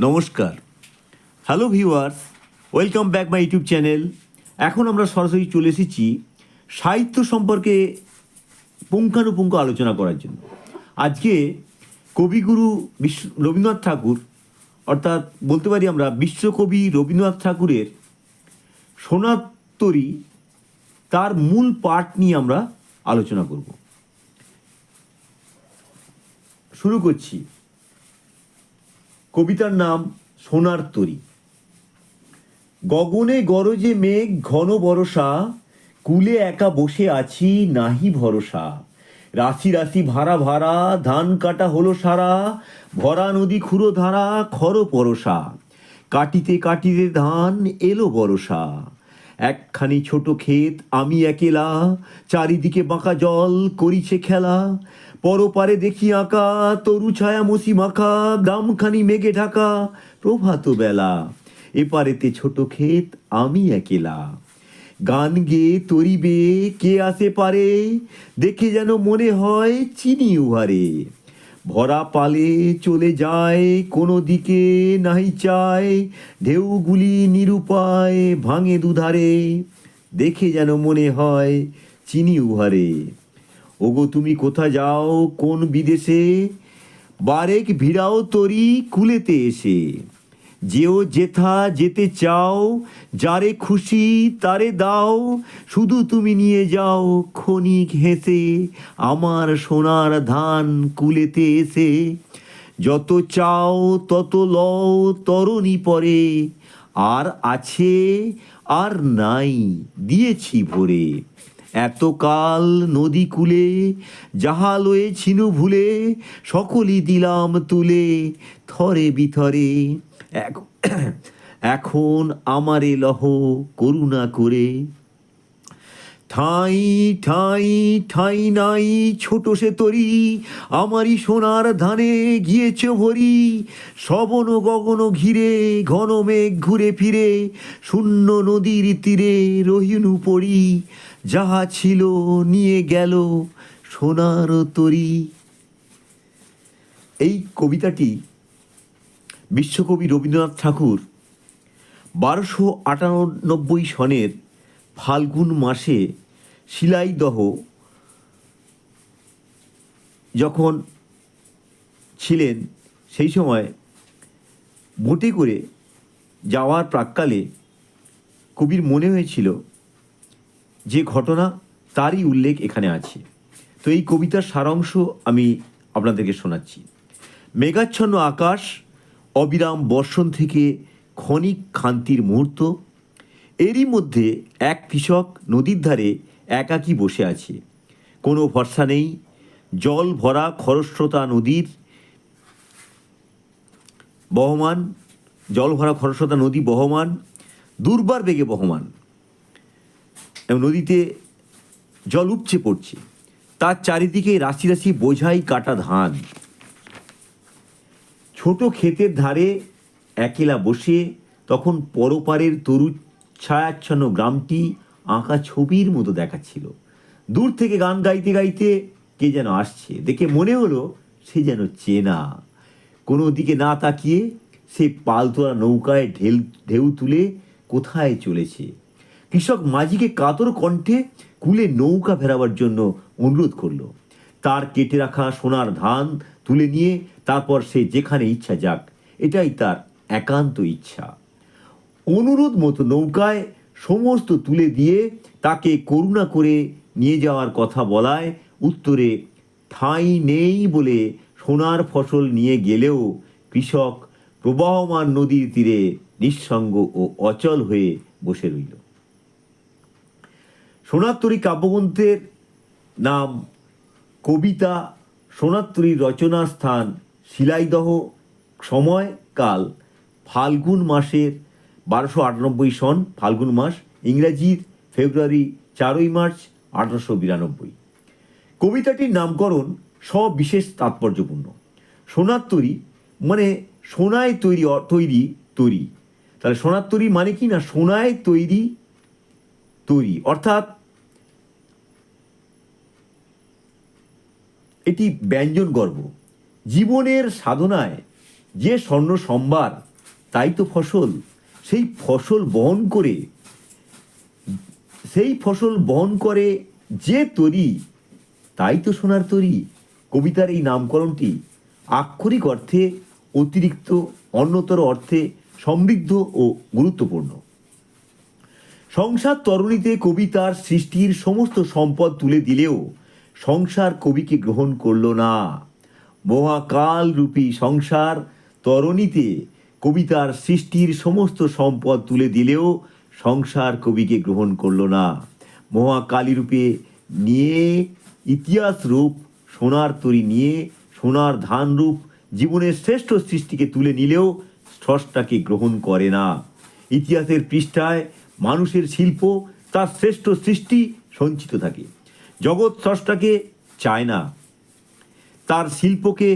নমস্কার, hello viewers, welcome back my YouTube channel. এখন আমরা সরাসরি চলে এসেছি সাহিত্য সম্পর্কে পুঙ্খানুপুঙ্খ আলোচনা করার জন্য। আজকে কবিগুরু রবীন্দ্রনাথ ঠাকুর, অর্থাৎ বলতে পারি আমরা বিশ্বকবি রবীন্দ্রনাথ ঠাকুরের সোনার তরী, তার মূল পাঠ নিয়ে আমরা আলোচনা করব। শুরু করছি। কবিতার নাম সোনার তরী। গগনে গরজে মেঘ ঘন বরষা, কুলে একা বসে আছি নাহি ভরসা। রাশি রাশি ভাড়া ভাড়া ধান কাটা হলো সারা, ভরা নদী খুঁড়ো ধারা খর পরশা। কাটিতে কাটিতে ধান এলো বরষা, একখানি ছোট ক্ষেত আমি একেলা, চারিদিকে বাঁকা জল করিছে খেলা। পরপারে দেখি আঁকা তরু ছায়া মসি মাখা, গ্রামখানি মেঘে ঢাকা প্রভাত বেলা। এপারেতে ছোট ক্ষেত আমি একেলা, গান গেয়ে তরিবে কে আসে পারে, দেখে যেন মনে হয় চিনি উহারে। ভরা পালে চলে যায় কোনো দিকে নাহি চায়, ঢেউগুলি নিরুপায় ভাঙে দুধারে, দেখে যেন মনে হয় চিনি উহারে। ওগো তুমি কোথা যাও কোন বিদেশে, বারেক ভিড়াও তরি কুলেতে এসে। যেও যেথা যেতে চাও, যারে খুশি তারে দাও, শুধু তুমি নিয়ে যাও ক্ষণিক হেসে আমার সোনার ধান কুলেতে এসে। যত চাও তত লও তরণী পরে, আর আছে আর নাই দিয়েছি ভরে। এতকাল নদী কূলে যাহা লয়েছিনু ভুলে, সকলই দিলাম তুলে থরে বিথরে। এখন আমারে লহ করুণা করে। ঠাঁই ঠাঁই ঠাঁই নাই ছোট সে তরি, আমারই সোনার ধানে গিয়েছে ভরি। শ্রবণ গগন ঘিরে ঘন মেঘ ঘুরে ফিরে, শূন্য নদীর তীরে রহিনু পড়ি। যাহা ছিল নিয়ে গেল সোনার তরি। এই কবিতাটি বিশ্বকবি রবীন্দ্রনাথ ঠাকুর 1298 সনের ফাল্গুন মাসে শিলাইদহ যখন ছিলেন, সেই সময় বোটে করে যাওয়ার প্রাক্কালে কবির মনে হয়েছিল যে ঘটনা, তারই উল্লেখ এখানে আছে। তো এই কবিতার সারাংশ আমি আপনাদেরকে শোনাচ্ছি। মেঘাচ্ছন্ন আকাশ, অবিরাম বর্ষণ থেকে ক্ষণিক শান্তির মুহূর্ত। এরই মধ্যে এক কৃষক নদীর ধারে একাকী বসে আছে। কোনো ভরসা নেই। জল ভরা খরস্রোতা নদীর বহমান, জল ভরা খরস্রোতা নদী বহমান, দুর্বার বেগে বহমান, এবং নদীতে জল উপচে পড়ছে। তার চারিদিকে রাশি রাশি বোঝাই কাটা ধান। ছোট ক্ষেতের ধারে একেলা বসে তখন পরপারের তরু ছায়াচ্ছন্ন গ্রামটি আঁকা ছবির মতো দেখাচ্ছিল। দূর থেকে গান গাইতে গাইতে কে যেন আসছে, দেখে মনে হলো সে যেন চেনা। কোনো দিকে না তাকিয়ে সে পালতোলা নৌকায় ঢেউ তুলে কোথায় চলেছে। কৃষক মাঝিকে কাতর কণ্ঠে কুলে নৌকা ফেরাবার জন্য অনুরোধ করলো। তার কেটে রাখা সোনার ধান তুলে নিয়ে তারপর সে যেখানে ইচ্ছা যাক, এটাই তার একান্ত ইচ্ছা। অনুরোধ মতো নৌকায় সমস্ত তুলে দিয়ে তাকে করুণা করে নিয়ে যাওয়ার কথা বলায় উত্তরে ঠাঁই নেই বলে সোনার ফসল নিয়ে গেলেও কৃষক প্রবাহমান নদীর তীরে নিঃসঙ্গ ও অচল হয়ে বসে রইল। সোনার তরী কাব্যগ্রন্থের নাম কবিতা। সোনার তরীর রচনার স্থান শিলাইদহ, সময় কাল ফাল্গুন মাসের 1298 সন ফাল্গুন মাস, ইংরাজির ফেব্রুয়ারি 4 মার্চ 1892। কবিতাটির নামকরণ সবিশেষ তাৎপর্যপূর্ণ। সোনার তরী মানে সোনায় তৈরি তৈরি। তাহলে সোনার তরী মানে কি না, সোনায় তৈরি তৈরি, অর্থাৎ এটি ব্যঞ্জন গর্ব। জীবনের সাধনায় যে স্বর্ণ সম্ভার তাই তো ফসল। সেই ফসল বহন করে যে তরি, তাই তো সোনার তরি। কবিতার এই নামকরণটি আক্ষরিক অর্থে অতিরিক্ত, অন্যতর অর্থে সমৃদ্ধ ও গুরুত্বপূর্ণ। সংসার তরণীতে কবি তার সৃষ্টির সমস্ত সম্পদ তুলে দিলেও সংসার কবিকে গ্রহণ করল না। মহাকাল রূপী সংসার তরণীতে কবি তার সৃষ্টির সমস্ত সম্পদ তুলে দিলেও সংসার কবিকে গ্রহণ করল না। মহাকালী রূপে নিয়ে ইতিহাস রূপ সোনার তরী নিয়ে সোনার ধান রূপ জীবনের শ্রেষ্ঠ সৃষ্টিকে তুলে নিলেও স্রষ্টাকে গ্রহণ করে না। ইতিহাসের পৃষ্ঠায় মানুষের শিল্প তার শ্রেষ্ঠ সৃষ্টি সঞ্চিত থাকে। জগৎ স্রষ্টাকে চায় না, তার শিল্পকে,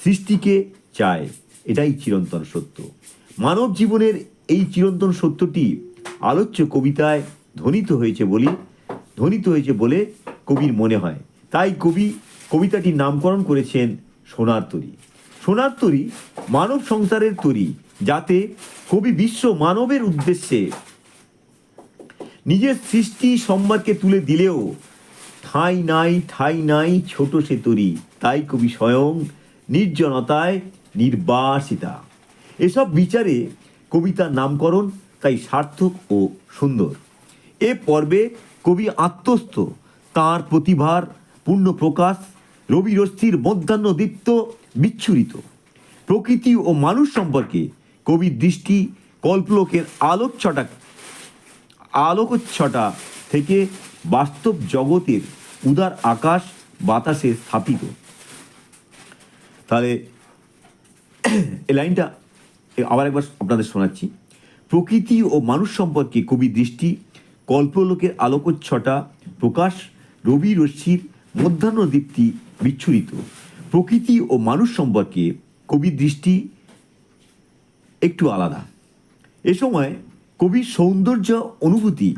সৃষ্টিকে চায়। এটাই চিরন্তন সত্য। মানব জীবনের এই চিরন্তন সত্যটি আলোচ্য কবিতায় ধ্বনিত হয়েছে বলে কবির মনে হয়। তাই কবি কবিতাটির নামকরণ করেছেন সোনার তরী। সোনার তরী মানব সংসারের তরী, যাতে কবি বিশ্ব মানবের উদ্দেশ্যে নিজের সৃষ্টি সম্মানকে তুলে দিলেও ঠাঁই নাই ছোট সে তরী। তাই কবি স্বয়ং নির্জনতায় নির্বাসিতা। এসব বিচারে কবিতার নামকরণ তাই সার্থক ও সুন্দর। এ পর্বে কবি আত্মস্থ তাঁর প্রতিভার পূর্ণ প্রকাশ। রবি রশ্মির মধ্যাহ্ন দীপ্ত বিচ্ছুরিত প্রকৃতি ও মানুষ সম্পর্কে কবির দৃষ্টি কল্পলোকের আলোকচ্ছটা থেকে বাস্তব জগতের উদার আকাশ বাতাসে স্থাপিত। তাহলে এই লাইনটা আবার একবার আপনাদের শোনাচ্ছি। প্রকৃতি ও মানুষ সম্পর্কে কবির দৃষ্টি কল্পলোকের আলোকচ্ছটা প্রকাশ, রবি রশ্মির মধ্যাহ্ন দীপ্তি বিচ্ছুরিত। প্রকৃতি ও মানুষ সম্পর্কে কবির দৃষ্টি একটু আলাদা। এ সময় কবির সৌন্দর্য অনুভূতি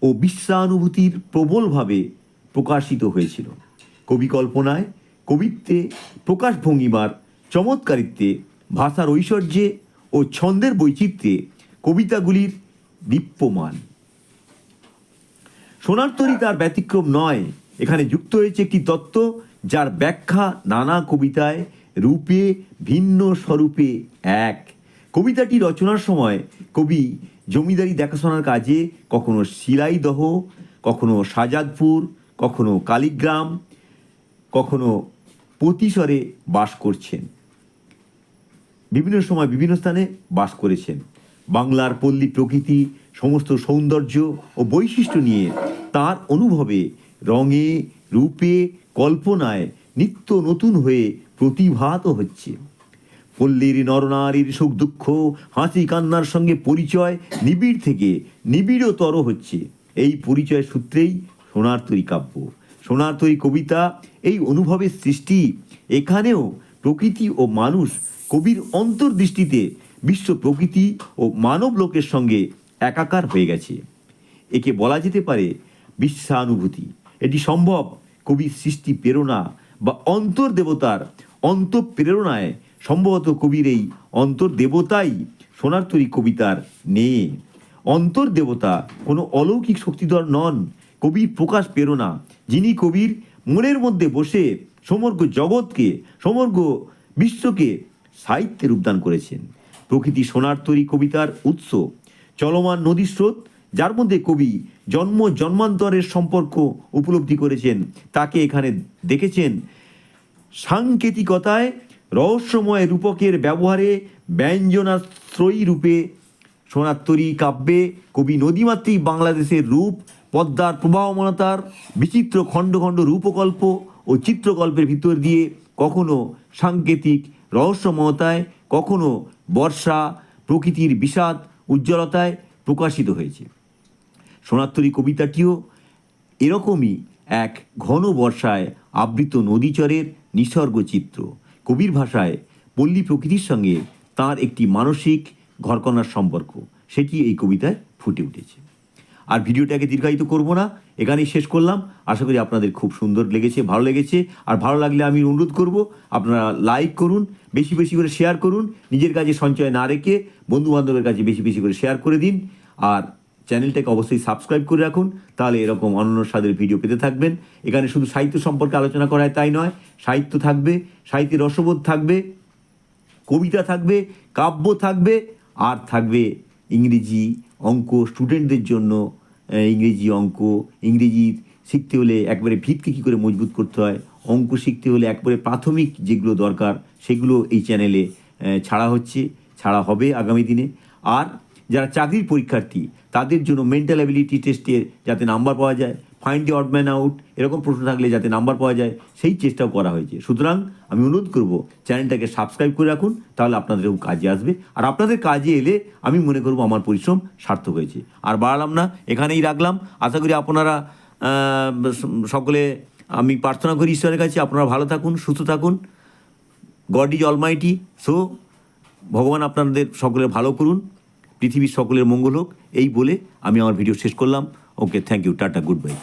ও বিশ্বানুভূতির প্রবলভাবে প্রকাশিত হয়েছিল। কবি কল্পনায়, কবিত্বে, প্রকাশভঙ্গিমার চমৎকারিত্বে, ভাষার ঐশ্বর্যে ও ছন্দের বৈচিত্র্যে কবিতাগুলির দীপ্যমান। সোনার তরী তার ব্যতিক্রম নয়। এখানে যুক্ত হয়েছে একটি তত্ত্ব, যার ব্যাখ্যা নানা কবিতায় রূপে ভিন্ন স্বরূপে এক। কবিতাটি রচনার সময় কবি জমিদারি দেখাশোনার কাজে কখনো শিলাইদহ, কখনো শাহজাদপুর, কখনো কালীগ্রাম, কখনো পতিশরে বাস করছেন। বিভিন্ন সময় বিভিন্ন স্থানে বাস করেছেন। বাংলার পল্লী প্রকৃতি সমস্ত সৌন্দর্য ও বৈশিষ্ট্য নিয়ে তার অনুভবে, রঙে, রূপে, কল্পনায় নিত্য নতুন হয়ে প্রতিভাত হচ্ছে। পল্লীর নরনারীর সুখ দুঃখ, হাসি কান্নার সঙ্গে পরিচয় নিবিড় থেকে নিবিড়তর হচ্ছে। এই পরিচয় সূত্রেই সোনার তরী কাব্য, সোনার তরী কবিতা এই অনুভবের সৃষ্টি। এখানেও প্রকৃতি ও মানুষ কবির অন্তর্দৃষ্টিতে বিশ্ব প্রকৃতি ও মানব লোকের সঙ্গে একাকার হয়ে গেছে। একে বলা যেতে পারে বিশ্বানুভূতি। এটি সম্ভব কবির সৃষ্টি প্রেরণা বা অন্তর্দেবতার অন্তঃপ্রেরণায়। সম্ভবত কবির এই অন্তর্দেবতাই সোনার তরী কবিতার নেই। অন্তর্দেবতা কোনো অলৌকিক শক্তিধর নন, কবির প্রকাশ প্রেরণা, যিনি কবির মনের মধ্যে বসে সমগ্র জগৎকে, সমগ্র বিশ্বকে সাহিত্যে রূপদান করেছেন। প্রকৃতি সোনার তরী কবিতার উৎস, চলমান নদী স্রোত, যার মধ্যে কবি জন্মান্তরের সম্পর্ক উপলব্ধি করেছেন, তাকে এখানে দেখেছেন সাংকেতিকতায়, রহস্যময় রূপকের ব্যবহারে, ব্যঞ্জনাশ্রয়ী রূপে। সোনার তরী কাব্যে কবি নদীমাতৃক বাংলাদেশের রূপ, পদ্মার প্রবাহমানতার বিচিত্র খণ্ড খণ্ড রূপকল্প ও চিত্রকল্পের ভিতর দিয়ে কখনো সাংকেতিক রহস্যময়তায়, কখনো বর্ষা প্রকৃতির বিষাদ উজ্জ্বলতায় প্রকাশিত হয়েছে। সোনার তরী কবিতাটিও এরকমই এক ঘন বর্ষায় আবৃত নদীচরের নিসর্গ চিত্র। কবির ভাষায় পল্লী প্রকৃতির সঙ্গে তার একটি মানসিক ঘরকণার সম্পর্ক, সেটি এই কবিতায় ফুটে উঠেছে। আর ভিডিওটাকে দীর্ঘায়িত করব না, এখানেই শেষ করলাম। আশা করি আপনাদের খুব সুন্দর লেগেছে, ভালো লেগেছে। আর ভালো লাগলে আমি অনুরোধ করব আপনারা লাইক করুন, বেশি বেশি করে শেয়ার করুন, নিজের কাছে সঞ্চয় না রেখে বন্ধুবান্ধবের কাছে বেশি বেশি করে শেয়ার করে দিন। আর চ্যানেলটাকে অবশ্যই সাবস্ক্রাইব করে রাখুন, তাহলে এরকম অনন্য স্বাদের ভিডিও পেতে থাকবেন। এখানে শুধু সাহিত্য সম্পর্কে আলোচনা করা হয় তাই নয়, সাহিত্য থাকবে, সাহিত্যের রসবোধ থাকবে, কবিতা থাকবে, কাব্য থাকবে, আর থাকবে ইংরেজি অঙ্ক স্টুডেন্টদের জন্য। ইংরেজি অঙ্ক, ইংরেজি শিখতে হলে একবারে ভিতকে কী করে মজবুত করতে হয়, অঙ্ক শিখতে হলে একবারে প্রাথমিক যেগুলো দরকার সেগুলো এই চ্যানেলে ছাড়া হবে আগামী দিনে। আর যারা চাকরির পরীক্ষার্থী তাদের জন্য মেন্টাল অ্যাবিলিটি টেস্টে যাতে নাম্বার পাওয়া যায়, find the odd man out, এরকম প্রশ্ন থাকলে যাতে নাম্বার পাওয়া যায় সেই চেষ্টাও করা হয়েছে। সুতরাং আমি অনুরোধ করব চ্যানেলটাকে সাবস্ক্রাইব করে রাখুন, তাহলে আপনাদেরও কাজে আসবে। আর আপনাদের কাজে এলে আমি মনে করব আমার পরিশ্রম সার্থক হয়েছে। আর বাড়ালাম না, এখানেই রাখলাম। আশা করি আপনারা সকলে, আমি প্রার্থনা করি ঈশ্বরের কাছে আপনারা ভালো থাকুন, সুস্থ থাকুন। God is Almighty. সো ভগবান আপনাদের সকলের ভালো করুন, পৃথিবীর সকলের মঙ্গল হোক, এই বলে আমি আমার ভিডিও শেষ করলাম। Okay, thank you, tata, good by.